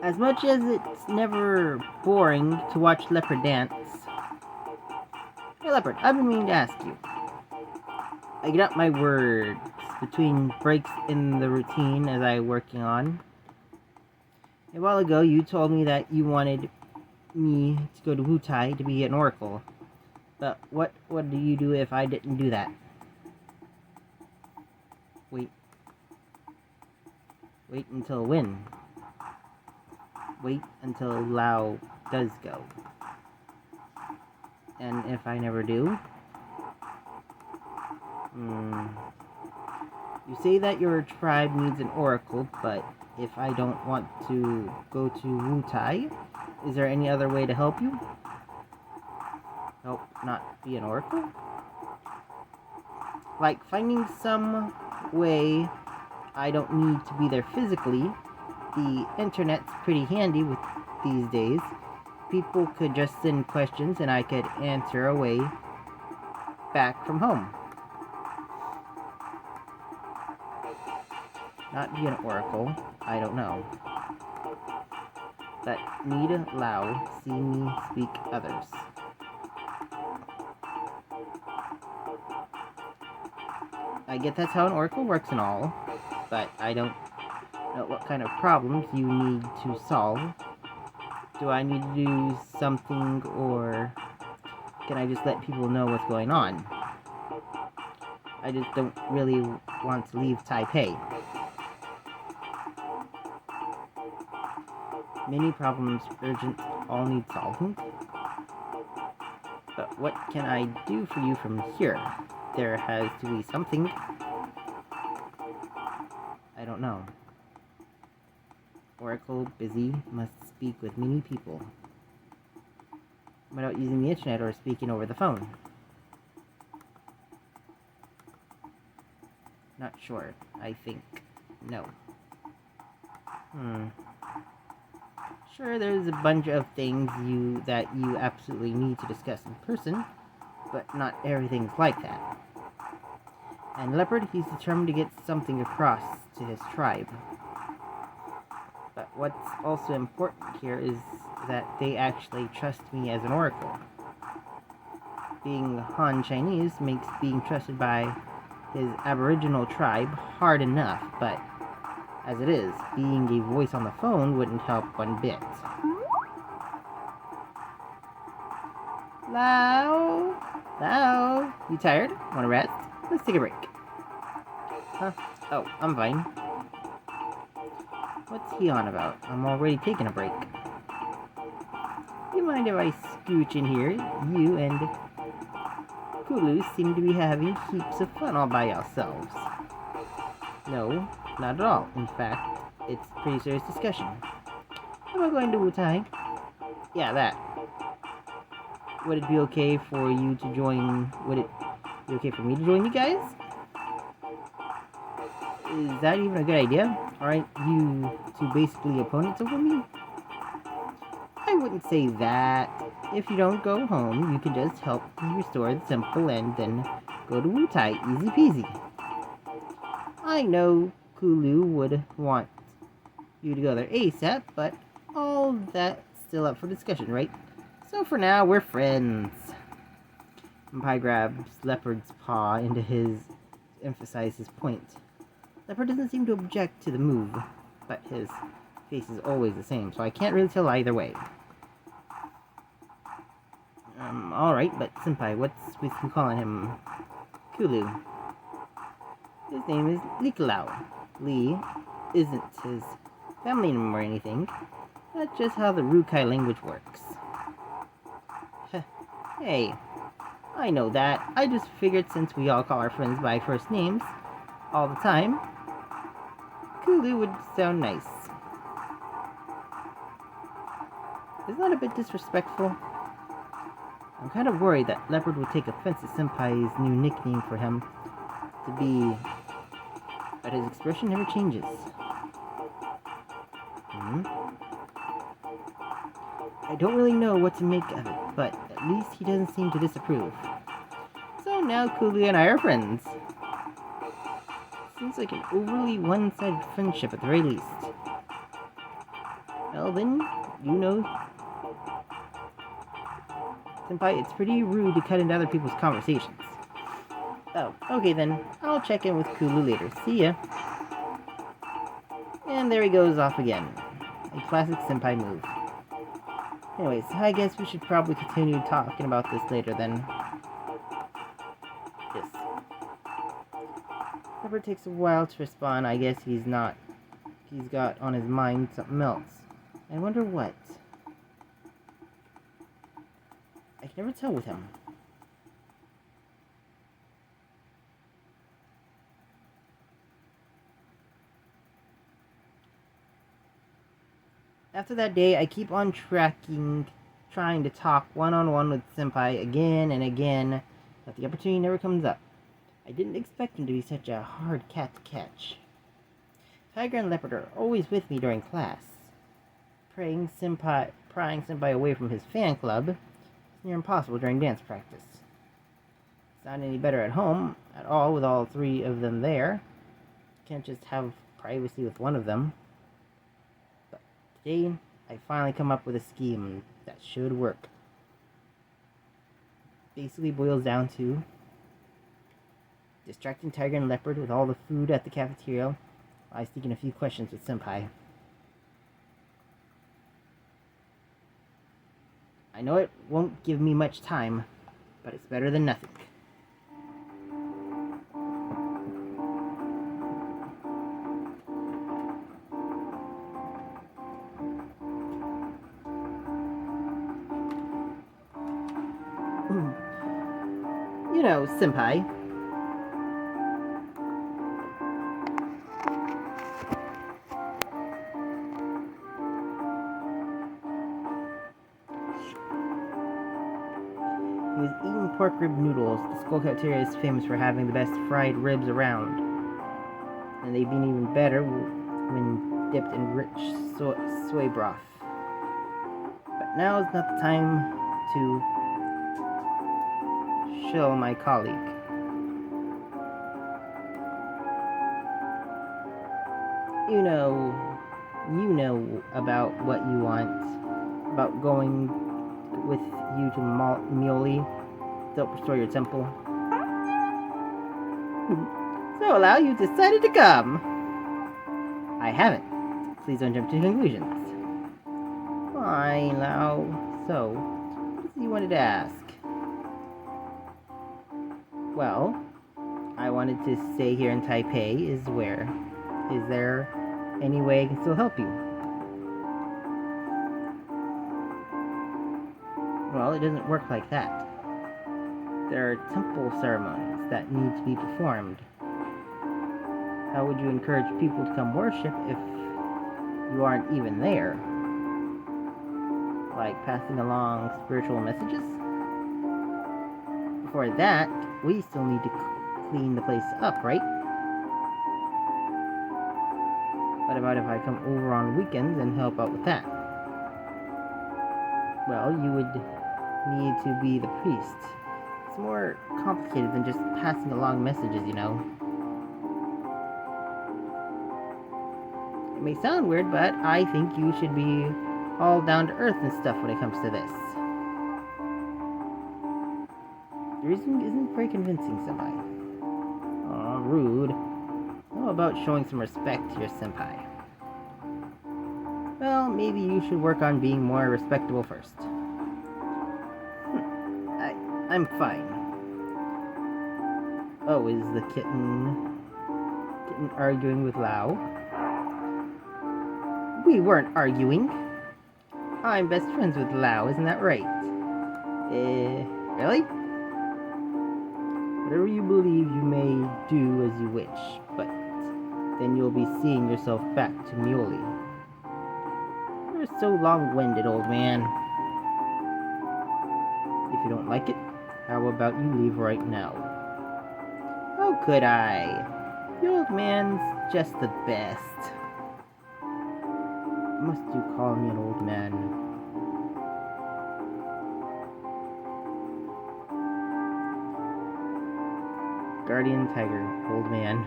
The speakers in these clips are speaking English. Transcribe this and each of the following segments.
As much as it's never boring to watch Leopard dance... Hey Leopard, I've been meaning to ask you. I get up my words between breaks in the routine as I'm working on. A while ago, you told me that you wanted me to go to Wutai to be an oracle. But what do you do if I didn't do that? Wait until when? Wait until Lao does go. And if I never do? You say that your tribe needs an oracle, but if I don't want to go to Wutai, is there any other way to help you? Help not be an oracle? Like finding some way I don't need to be there physically. The internet's pretty handy with these days. People could just send questions and I could answer away back from home. Not be an oracle, I don't know. But need Lao see me speak others. I get that's how an oracle works and all, but I don't know what kind of problems you need to solve. Do I need to do something, or can I just let people know what's going on? I just don't really want to leave Taipei. Many problems urgent, all need solving. But what can I do for you from here? There has to be something. I don't know. Oracle, busy, must speak with many people. Without using the internet or speaking over the phone. Not sure. I think no. Sure, there's a bunch of things that you absolutely need to discuss in person, but not everything's like that. And Leopard, he's determined to get something across to his tribe. But what's also important here is that they actually trust me as an oracle. Being Han Chinese makes being trusted by his aboriginal tribe hard enough, but as it is, being a voice on the phone wouldn't help one bit. Lao? Lao? You tired? Wanna rest? Let's take a break. Huh? Oh, I'm fine. What's he on about? I'm already taking a break. You mind if I scooch in here? You and Kulu seem to be having heaps of fun all by yourselves. No, not at all. In fact, it's a pretty serious discussion. Am I going to Wutai? Yeah, that. Would it be okay for you to join? Would it be okay for me to join you guys? Is that even a good idea? Aren't you two basically opponents over me? I wouldn't say that. If you don't go home, you can just help me restore the temple and then go to Wutai. Easy peasy. I know Kulu would want you to go there ASAP, but all that's still up for discussion, right? So for now, we're friends. Pai grabs Leopard's paw into his to emphasize his point. Leopard doesn't seem to object to the move, but his face is always the same, so I can't really tell either way. Alright, but Senpai, what's with you calling him Kulu? His name is Nicolau. Li isn't his family name or anything. That's just how the Rukai language works. Hey, I know that. I just figured since we all call our friends by first names all the time, Kulu would sound nice. Isn't that a bit disrespectful? I'm kind of worried that Leopard would take offense at Senpai's new nickname for him to be, but his expression never changes. I don't really know what to make of it, but at least he doesn't seem to disapprove. So now Kulu and I are friends. Seems like an overly one-sided friendship at the very least. Well then, you know, Senpai, it's pretty rude to cut into other people's conversations. Oh, okay then. I'll check in with Kulu later. See ya. And there he goes off again. A classic Senpai move. Anyways, I guess we should probably continue talking about this later then. Yes. Pepper takes a while to respond. I guess he's got on his mind something else. I wonder what. I can never tell with him. After that day, I keep on trying to talk one-on-one with Senpai again and again, but the opportunity never comes up. I didn't expect him to be such a hard cat to catch. Tiger and Leopard are always with me during class. Prying Senpai away from his fan club is near impossible during dance practice. It's not any better at home at all with all three of them there. Can't just have privacy with one of them. But today, I finally come up with a scheme that should work. Basically boils down to distracting Tiger and Leopard with all the food at the cafeteria while sneaking a few questions with Senpai. I know it won't give me much time, but it's better than nothing. You know, Senpai. He was eating pork rib noodles. The school cafeteria is famous for having the best fried ribs around. And they've been even better when dipped in rich soy broth. But now is not the time to shill my colleague. You know about what you want, about going with you to Muley to help restore your temple. So, Lau, you decided to come. I haven't. Please don't jump to conclusions. Fine, Lau. So, what is it you wanted to ask? Well, I wanted to stay here in Taipei. Is there any way I can still help you? Well, it doesn't work like that. There are temple ceremonies that need to be performed. How would you encourage people to come worship if you aren't even there? Like passing along spiritual messages? Before that, we still need to clean the place up, right? What about if I come over on weekends and help out with that? Well, you would need to be the priest. It's more complicated than just passing along messages, you know. It may sound weird, but I think you should be all down to earth and stuff when it comes to this. The reason isn't very convincing, Senpai. Aw, rude. How about showing some respect to your Senpai? Well, maybe you should work on being more respectable first. I'm fine. Oh, is the kitten arguing with Lau? We weren't arguing. I'm best friends with Lau, isn't that right? Really? Whatever you believe, you may do as you wish, but then you'll be seeing yourself back to Muley. You're so long-winded, old man. If you don't like it, how about you leave right now? How could I? The old man's just the best. Must you call me an old man? Guardian Tiger, old man.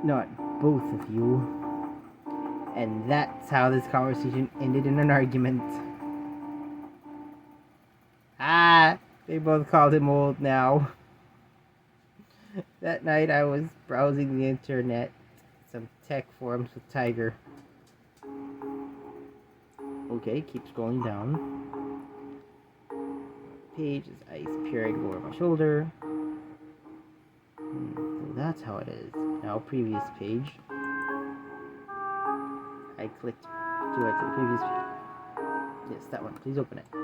Not both of you. And that's how this conversation ended in an argument. Ah, they both called him old now. That night I was browsing the internet, some tech forums with Tiger. Okay, keep scrolling down. Page is ice peering over my shoulder. So that's how it is. Now, previous page. I clicked to it to the previous page. Yes, that one. Please open it. I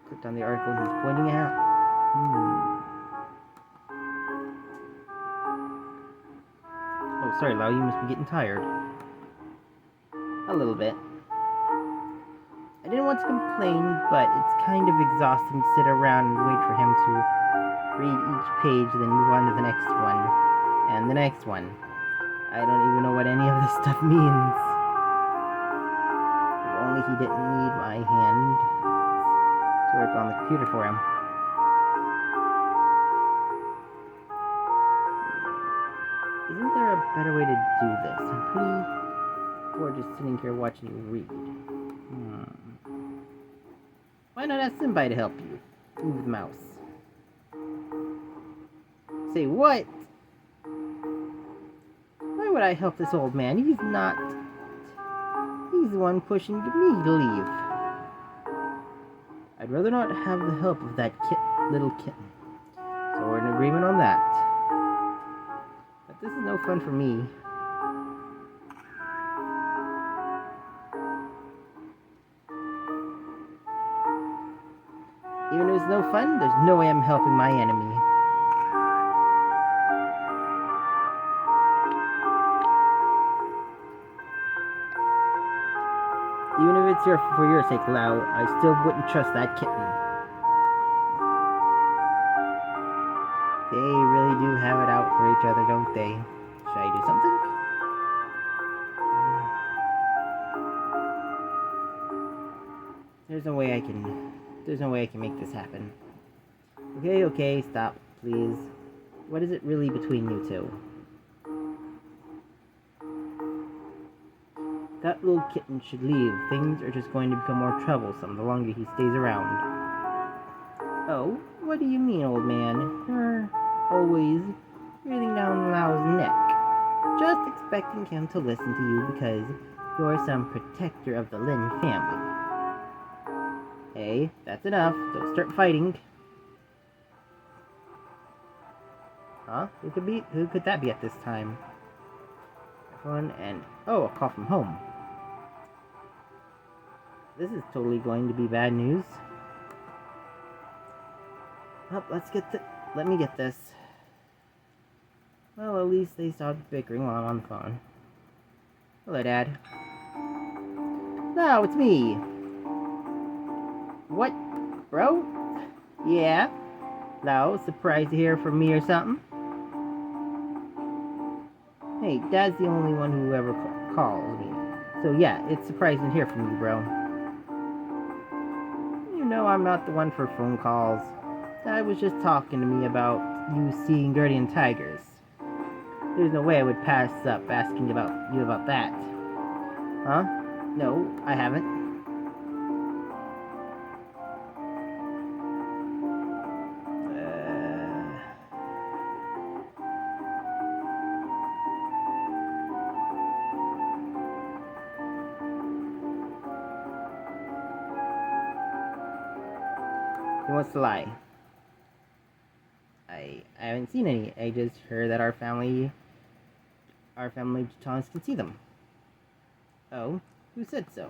clicked on the article he's pointing at. Oh, sorry, Lau, you must be getting tired. A little bit. I didn't want to complain, but it's kind of exhausting to sit around and wait for him to read each page, then move on to the next one. And the next one. I don't even know what any of this stuff means. If only he didn't need my hand to work on the computer for him. Isn't there a better way to do this? I'm pretty bored just sitting here watching you read. Why not ask somebody to help you? Move the mouse. Say what? Why would I help this old man? He's the one pushing me to leave. I'd rather not have the help of that little kitten. So we're in agreement on that. But this is no fun for me. Even if it's no fun, there's no way I'm helping my enemy. Even if it's for your sake, Lau, I still wouldn't trust that kitten. They really do have it out for each other, don't they? Should I do something? There's no way I can make this happen. Okay, stop, please. What is it really between you two? That little kitten should leave. Things are just going to become more troublesome the longer he stays around. Oh, what do you mean, old man? You're always breathing down Lau's neck, just expecting him to listen to you because you're some protector of the Lin family. Hey, that's enough. Don't start fighting. Huh? Who could that be at this time? Oh, a call from home. This is totally going to be bad news. Well, let me get this. Well, at least they stopped bickering while I'm on the phone. Hello, Dad. No, it's me. What, bro? Yeah? No, surprised to hear from me or something? Hey, Dad's the only one who ever calls me. So yeah, it's surprising to hear from you, bro. You know I'm not the one for phone calls. Dad was just talking to me about you seeing guardian tigers. There's no way I would pass up asking you about that. Huh? No, I haven't. He wants to lie. I haven't seen any. I just heard that our family Jutons can see them. Oh, who said so?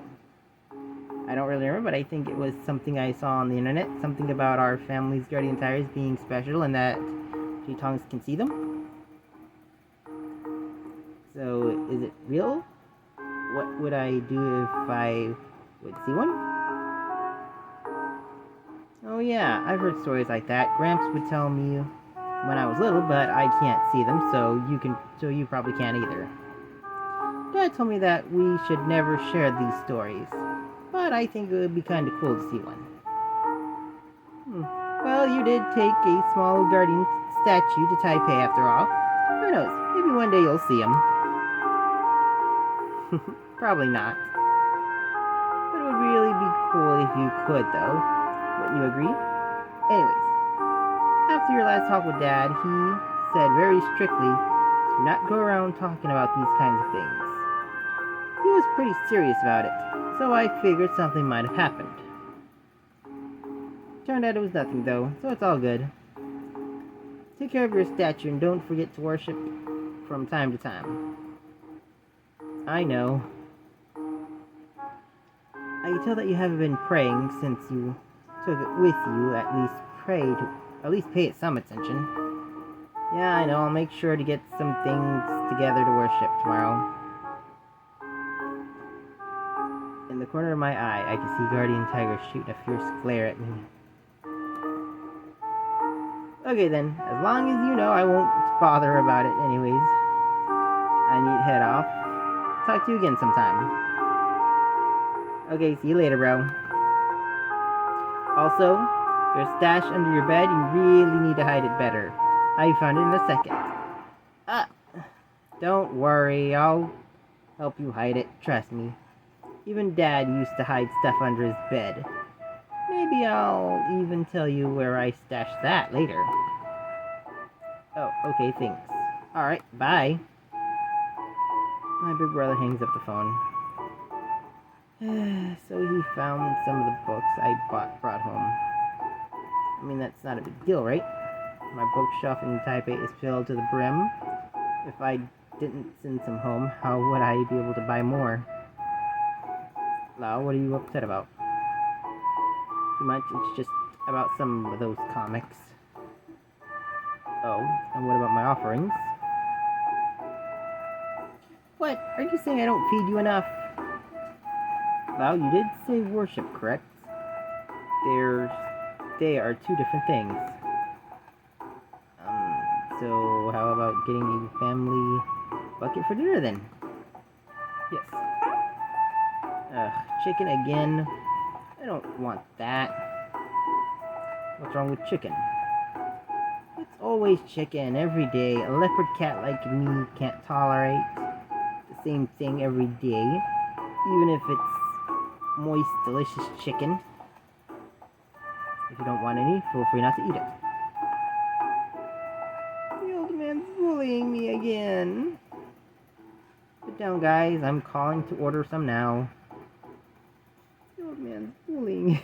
I don't really remember, but I think it was something I saw on the internet. Something about our family's guardian tigers being special and that Jutons can see them. So, is it real? What would I do if I would see one? Oh yeah, I've heard stories like that. Gramps would tell me when I was little, but I can't see them, so you probably can't either. Dad told me that we should never share these stories, but I think it would be kind of cool to see one. Well, you did take a small guardian statue to Taipei after all. Her knows? Maybe one day you'll see him. Probably not. But it would really be cool if you could, though. Wouldn't you agree? Anyways, after your last talk with Dad, he said very strictly to not go around talking about these kinds of things. He was pretty serious about it, so I figured something might have happened. Turned out it was nothing, though, so it's all good. Take care of your statue and don't forget to worship from time to time. I know. I can tell that you haven't been praying since you took it with you. At least pay it some attention. Yeah, I know. I'll make sure to get some things together to worship tomorrow. In the corner of my eye, I can see Guardian Tiger shooting a fierce glare at me. Okay then, as long as you know I won't bother about it anyways. I need to head off. Talk to you again sometime. Okay, see you later, bro. Also, your stash under your bed, you really need to hide it better. I found it in a second. Don't worry, I'll help you hide it, trust me. Even Dad used to hide stuff under his bed. Maybe I'll even tell you where I stashed that later. Oh, okay, thanks. Alright, bye. My big brother hangs up the phone. So he found some of the books I brought home. I mean, that's not a big deal, right? My bookshelf in Taipei is filled to the brim. If I didn't send some home, how would I be able to buy more? Lau, what are you upset about? Too much, it's just about some of those comics. Oh, and what about my offerings? What? Are you saying I don't feed you enough? Lau, you did say worship, correct? They are two different things. So how about getting a family bucket for dinner then? Yes. Chicken again? I don't want that. What's wrong with chicken? It's always chicken, every day. A leopard cat like me can't tolerate the same thing every day, even if it's moist, delicious chicken. If you don't want any, feel free not to eat it. The old man's bullying me again. Sit down, guys. I'm calling to order some now. The old man's bullying.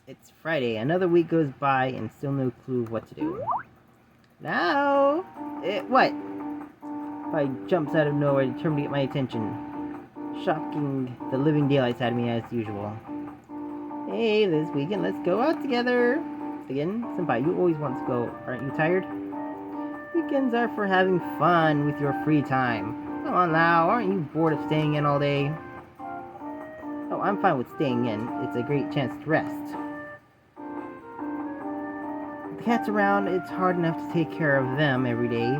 It's Friday. Another week goes by and still no clue what to do. Now, what? If jumps out of nowhere, determined to get my attention. Shocking the living daylights out of me as usual. Hey, this weekend, let's go out together. Again, Senpai, you always want to go. Aren't you tired? Weekends are for having fun with your free time. Come on, Lau, aren't you bored of staying in all day? Oh, I'm fine with staying in. It's a great chance to rest. With the cats around, it's hard enough to take care of them every day.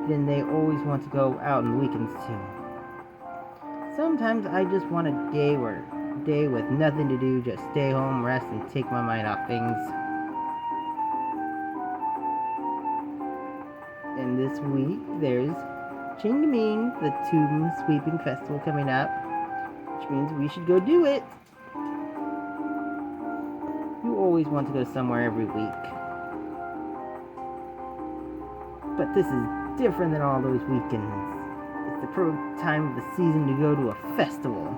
Then they always want to go out on the weekends too. Sometimes I just want a day with nothing to do, just stay home, rest, and take my mind off things. And this week, there's Qingming, the Tomb Sweeping Festival coming up, which means we should go do it. You always want to go somewhere every week. But this is different than all those weekends. It's the perfect time of the season to go to a festival.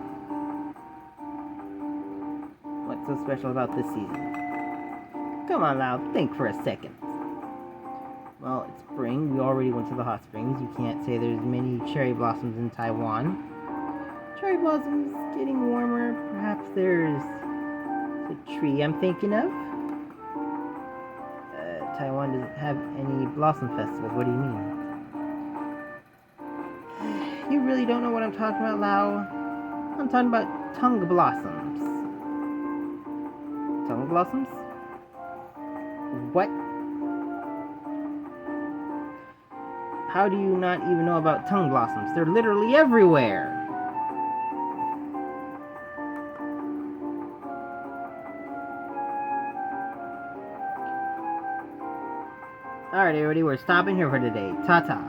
What's so special about this season? Come on, Lau, think for a second. Well, it's spring. We already went to the hot springs. You can't say there's many cherry blossoms in Taiwan. Cherry blossoms getting warmer. Perhaps there's the tree I'm thinking of. Taiwan doesn't have any blossom festivals. What do you mean? You really don't know what I'm talking about, Lau? I'm talking about tongue blossoms. Tongue blossoms? What? How do you not even know about tongue blossoms? They're literally everywhere. Alright, everybody, we're stopping here for today. Ta-ta.